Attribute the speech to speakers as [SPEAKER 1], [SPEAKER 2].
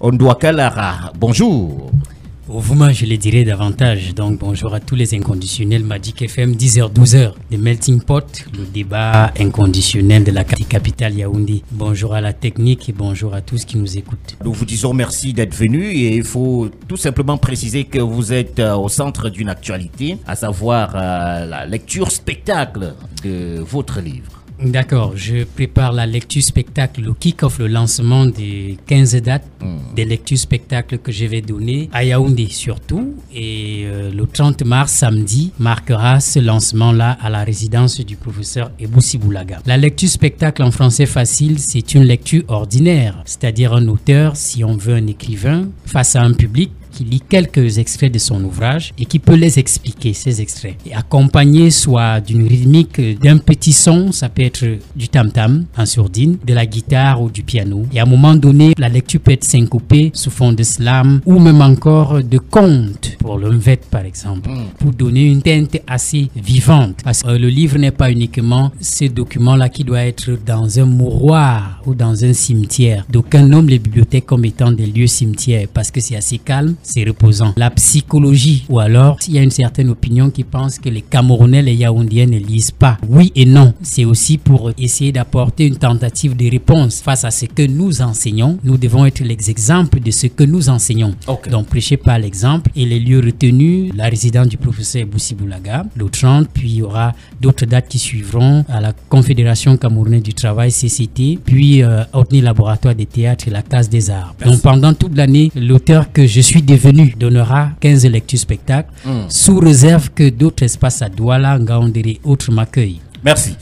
[SPEAKER 1] Ondouakalara. Bonjour.
[SPEAKER 2] Vous, je le dirais davantage. Donc, bonjour à tous les inconditionnels. Magic FM, 10h-12h. Le Melting Pot, le débat inconditionnel de la capitale Yaoundé. Bonjour à la technique et bonjour à tous qui nous écoutent.
[SPEAKER 1] Nous vous disons merci d'être venus et il faut tout simplement préciser que vous êtes au centre d'une actualité, à savoir la lecture spectacle de votre livre.
[SPEAKER 2] D'accord, je prépare la lecture spectacle, le kick-off, le lancement des 15 dates des lectures spectacles que je vais donner à Yaoundé surtout. Et le 30 mars, samedi, marquera ce lancement-là à la résidence du professeur Eboussi Boulaga. La lecture spectacle en français facile, c'est une lecture ordinaire, c'est-à-dire un auteur, si on veut un écrivain, face à un public, qui lit quelques extraits de son ouvrage et qui peut les expliquer, ces extraits. Et accompagné soit d'une rythmique, d'un petit son, ça peut être du tam-tam en sourdine, de la guitare ou du piano. Et à un moment donné, la lecture peut être syncopée sous fond de slam ou même encore de conte, pour l'Umvet par exemple, pour donner une teinte assez vivante. Parce que le livre n'est pas uniquement ce document-là qui doit être dans un mouroir ou dans un cimetière. D'aucuns nomment les bibliothèques comme étant des lieux cimetières parce que c'est assez calme, c'est reposant. La psychologie, ou alors il y a une certaine opinion qui pense que les Camerounais, les Yaoundéens ne lisent pas. Oui et non, c'est aussi pour essayer d'apporter une tentative de réponse face à ce que nous enseignons. Nous devons être l'exemple de ce que nous enseignons. Okay. Donc prêcher par l'exemple. Et les lieux retenus, la résidence du professeur Eboussi Boulaga, le 30, puis il y aura d'autres dates qui suivront à la Confédération Camerounaise du Travail, CCT, puis au laboratoire des théâtres et la Case des Arts. Merci. Donc pendant toute l'année, l'auteur que je suis devenu donnera 15 lectures spectacles sous réserve que d'autres espaces à Douala, Ngaoundéré et autres m'accueillent.
[SPEAKER 1] Merci.